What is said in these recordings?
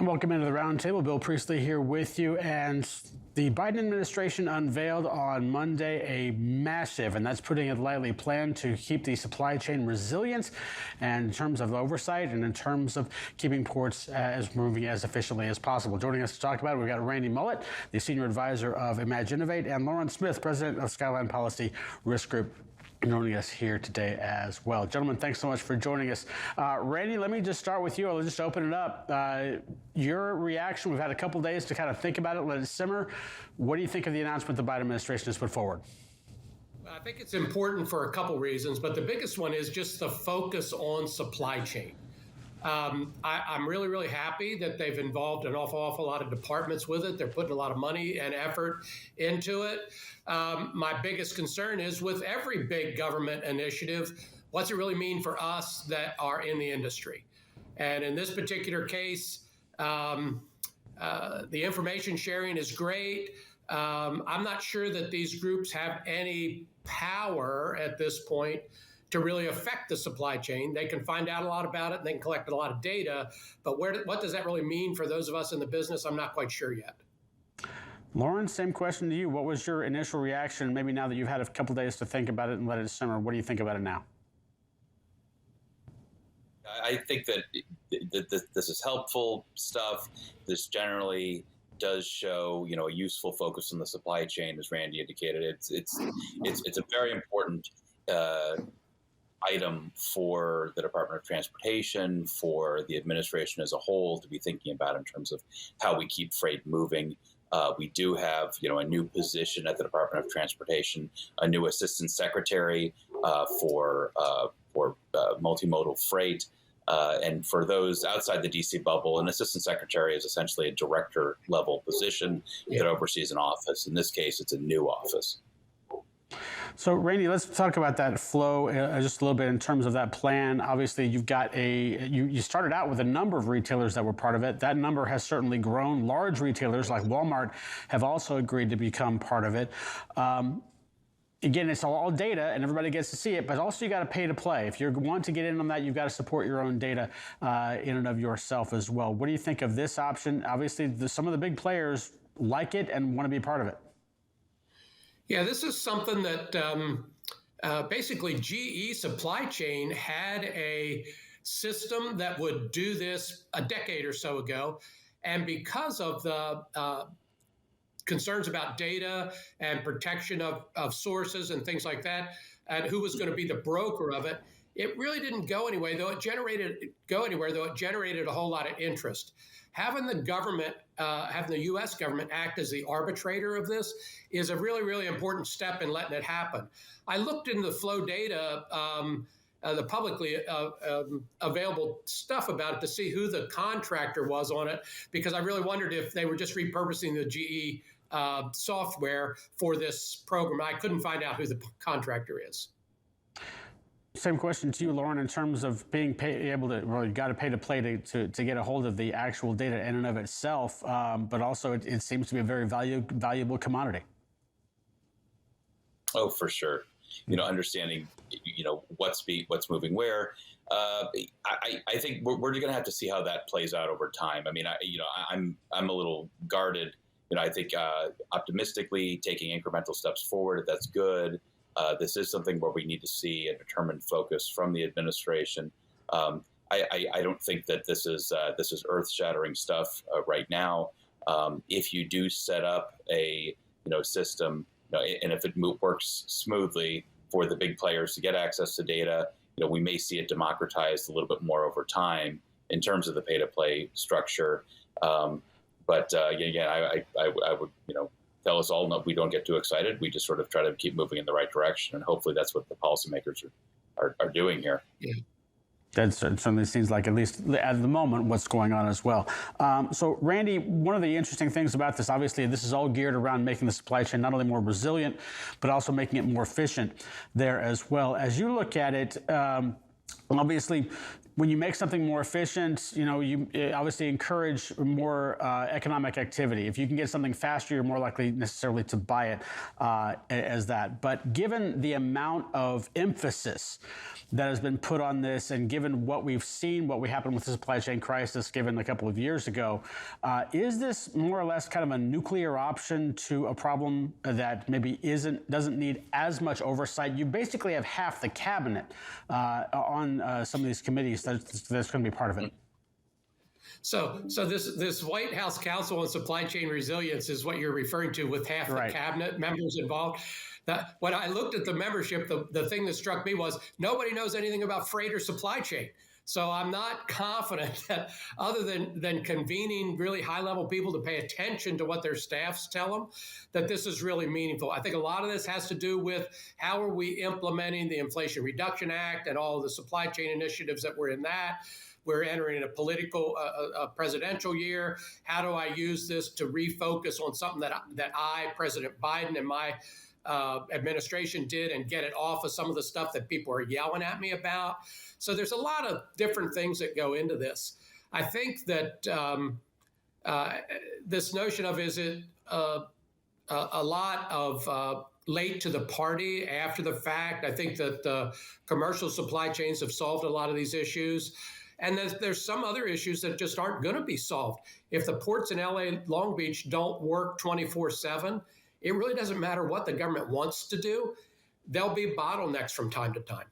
Welcome into the Roundtable. Bill Priestley here with you. And the Biden administration unveiled on Monday a massive, and that's putting it lightly, plan to keep the supply chain resilient, and in terms of oversight and in terms of keeping ports as moving as efficiently as possible. Joining us to talk about it, we've got Randy Mullet, the senior advisor of Imaginnovate, and Lauren Smith, president of Skyline Policy Risk Group, joining us here today as well. Gentlemen, thanks so much for joining us. Randy, let me just start with you. I'll just open it up. Your reaction, we've had a couple days to kind of think about it, let it simmer. What do you think of the announcement the Biden administration has put forward? I think it's important for a couple reasons, but the biggest one is just the focus on supply chain. I'm really, really happy that they've involved an awful lot of departments with it. They're putting a lot of money and effort into it. My biggest concern is with every big government initiative, what's it really mean for us that are in the industry? And in this particular case, the information sharing is great. I'm not sure that these groups have any power at this point to really affect the supply chain. They can find out a lot about it and they can collect a lot of data, but what does that really mean for those of us in the business? I'm not quite sure yet. Lauren, same question to you. What was your initial reaction, maybe now that you've had a couple days to think about it and let it simmer? What do you think about it now? I think that this is helpful stuff. This generally does show, a useful focus on the supply chain, as Randy indicated. It's a very important item for the Department of Transportation, for the administration as a whole to be thinking about in terms of how we keep freight moving. We do have, a new position at the Department of Transportation, a new assistant secretary for multimodal freight. And for those outside the DC bubble, an assistant secretary is essentially a director level position that oversees an office. In this case, it's a new office. So, Randy, let's talk about that flow just a little bit in terms of that plan. Obviously, you've got you started out with a number of retailers that were part of it. That number has certainly grown. Large retailers like Walmart have also agreed to become part of it. Again, it's all data and everybody gets to see it, but also you got to pay to play. If you want to get in on that, you've got to support your own data in and of yourself as well. What do you think of this option? Obviously, some of the big players like it and want to be part of it. Yeah, this is something that basically GE supply chain had a system that would do this a decade or so ago. And because of the concerns about data and protection of sources and things like that, and who was going to be the broker of it, it really didn't go anywhere, though it generated a whole lot of interest. Having the government, having the U.S. government act as the arbitrator of this is a really, really important step in letting it happen. I looked into the flow data, the publicly available stuff about it to see who the contractor was on it, because I really wondered if they were just repurposing the GE software for this program. I couldn't find out who the contractor is. Same question to you, Lauren, in terms of being able to, well, you got to pay to play to get a hold of the actual data in and of itself, but also it seems to be a very valuable commodity. Oh, for sure. Understanding, what's moving where. I think we're going to have to see how that plays out over time. I mean, I'm a little guarded. I think optimistically taking incremental steps forward, that's good. This is something where we need to see a determined focus from the administration. I don't think that this is earth-shattering stuff right now. If you do set up a system, and if it works smoothly for the big players to get access to data, we may see it democratized a little bit more over time in terms of the pay-to-play structure. But I would tell us all, no, we don't get too excited. We just sort of try to keep moving in the right direction, and hopefully that's what the policymakers are doing here. Yeah. That certainly seems like, at least at the moment, what's going on as well. So, Randy, one of the interesting things about this, obviously, this is all geared around making the supply chain not only more resilient, but also making it more efficient there as well. As you look at it, obviously, when you make something more efficient, you obviously encourage more economic activity. If you can get something faster, you're more likely necessarily to buy it as that. But given the amount of emphasis that has been put on this, and given what we've seen, what happened with the supply chain crisis, given a couple of years ago, is this more or less kind of a nuclear option to a problem that maybe doesn't need as much oversight? You basically have half the cabinet on some of these committees that's going to be part of it. So this White House Council on Supply Chain Resilience is what you're referring to, with half the cabinet members involved. When I looked at the membership, the thing that struck me was nobody knows anything about freight or supply chain. So I'm not confident that, other than convening really high-level people to pay attention to what their staffs tell them, that this is really meaningful. I think a lot of this has to do with how are we implementing the Inflation Reduction Act and all of the supply chain initiatives that were in that. We're entering a presidential year. How do I use this to refocus on something that President Biden, and my administration did, and get it off of some of the stuff that people are yelling at me about? So there's a lot of different things that go into this. I think that this notion of, is it a lot of late to the party after the fact? I think that commercial supply chains have solved a lot of these issues. And there's some other issues that just aren't going to be solved. If the ports in LA, Long Beach don't work 24/7, it really doesn't matter what the government wants to do. There'll be bottlenecks from time to time.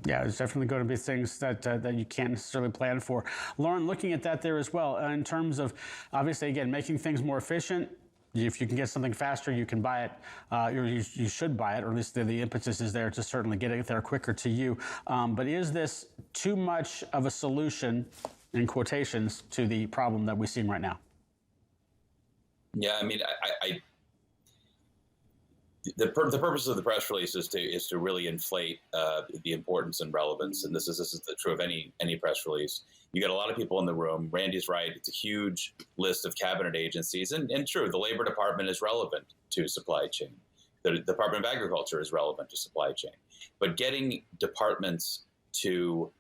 Yeah, there's definitely going to be things that you can't necessarily plan for. Lauren, looking at that there as well, in terms of, obviously, again, making things more efficient. If you can get something faster, you can buy it, or you should buy it, or at least the impetus is there to certainly get it there quicker to you. But is this too much of a solution, in quotations, to the problem that we're seeing right now? Yeah, I mean, the purpose of the press release is to really inflate the importance and relevance, and this is true of any press release. You get a lot of people in the room. Randy's right; it's a huge list of cabinet agencies, and true, the Labor Department is relevant to supply chain. The Department of Agriculture is relevant to supply chain, but getting departments to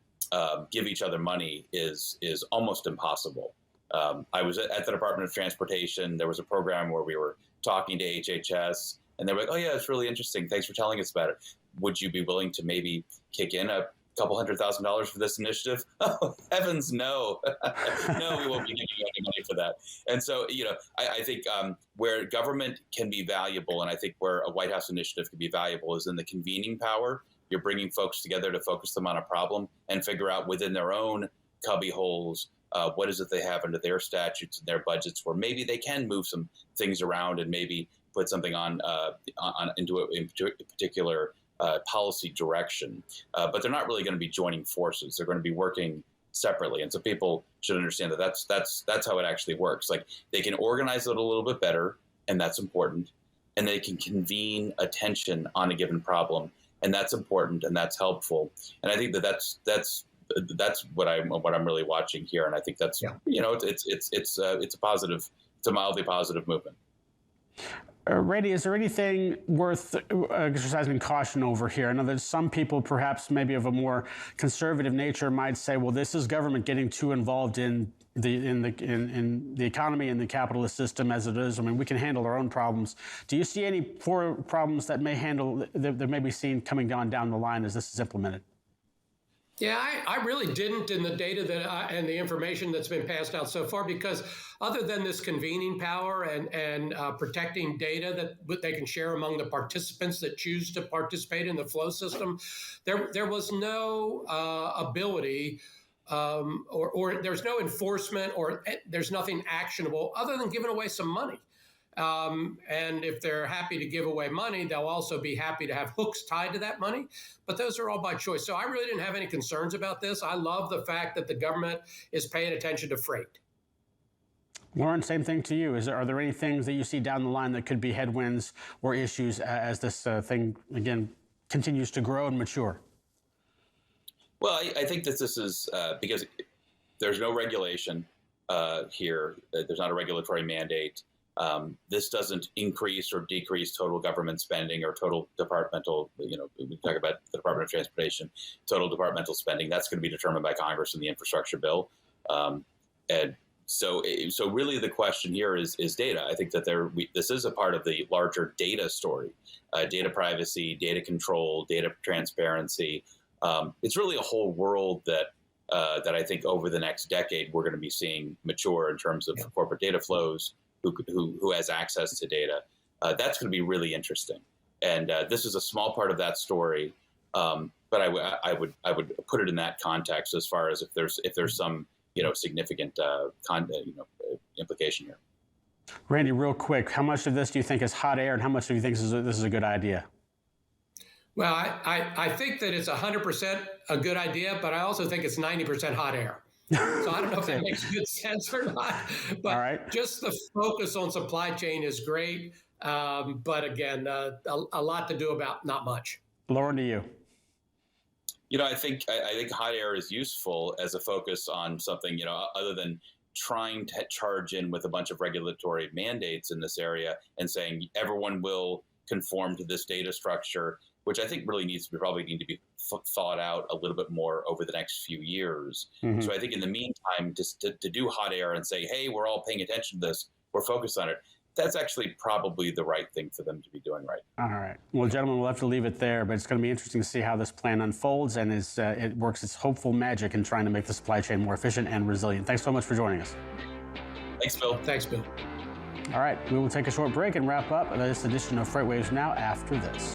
give each other money is almost impossible. I was at the Department of Transportation. There was a program where we were talking to HHS. And they were like, oh, yeah, it's really interesting. Thanks for telling us about it. Would you be willing to maybe kick in a couple $100,000 for this initiative? Oh, heavens, no. No, we won't be giving you any money for that. And so, I think where government can be valuable, and I think where a White House initiative can be valuable, is in the convening power. You're bringing folks together to focus them on a problem and figure out within their own cubby holes what is it they have under their statutes and their budgets, where maybe they can move some things around and maybe put something into a particular policy direction, but they're not really going to be joining forces. They're going to be working separately, and so people should understand that that's how it actually works. Like, they can organize it a little bit better, and that's important, and they can convene attention on a given problem, and that's important, and that's helpful. And I think that's what I'm really watching here, and I think that's it's a positive, it's a mildly positive movement. Randy, is there anything worth exercising caution over here? I know that some people, perhaps maybe of a more conservative nature, might say, well, this is government getting too involved in the economy and the capitalist system as it is. I mean, we can handle our own problems. Do you see any problems that may be seen coming down the line as this is implemented? Yeah, I really didn't in the data and the information that's been passed out so far, because other than this convening power and protecting data that they can share among the participants that choose to participate in the flow system, there was no ability or there's no enforcement, or there's nothing actionable other than giving away some money. And if they're happy to give away money, they'll also be happy to have hooks tied to that money. But those are all by choice. So I really didn't have any concerns about this. I love the fact that the government is paying attention to freight. Lauren, same thing to you. Are there any things that you see down the line that could be headwinds or issues as this thing, again, continues to grow and mature? Well, I think that this is because there's no regulation here. There's not a regulatory mandate. This doesn't increase or decrease total government spending or total departmental, we talk about the Department of Transportation, total departmental spending. That's going to be determined by Congress in the infrastructure bill. And so really the question here is data. I think that this is a part of the larger data story, data privacy, data control, data transparency. It's really a whole world that I think over the next decade we're going to be seeing mature in terms of corporate data flows, who has access to data. That's going to be really interesting. And this is a small part of that story, but I would put it in that context as far as if there's some significant implication here. Randy, real quick, how much of this do you think is hot air, and how much do you think this is a good idea? Well, I think that it's 100% a good idea, but I also think it's 90% hot air. So I don't know if that makes good sense or not, but just the focus on supply chain is great. But again, a lot to do about not much. Lauren, to you. I think hot air is useful as a focus on something, other than trying to charge in with a bunch of regulatory mandates in this area and saying everyone will conform to this data structure, which I think really need to be thought out a little bit more over the next few years. Mm-hmm. So I think in the meantime, just to do hot air and say, hey, we're all paying attention to this, we're focused on it, that's actually probably the right thing for them to be doing right. All right. Well, gentlemen, we'll have to leave it there, but it's going to be interesting to see how this plan unfolds and it works its hopeful magic in trying to make the supply chain more efficient and resilient. Thanks so much for joining us. Thanks, Bill. Thanks, Bill. All right. We will take a short break and wrap up this edition of FreightWaves Now after this.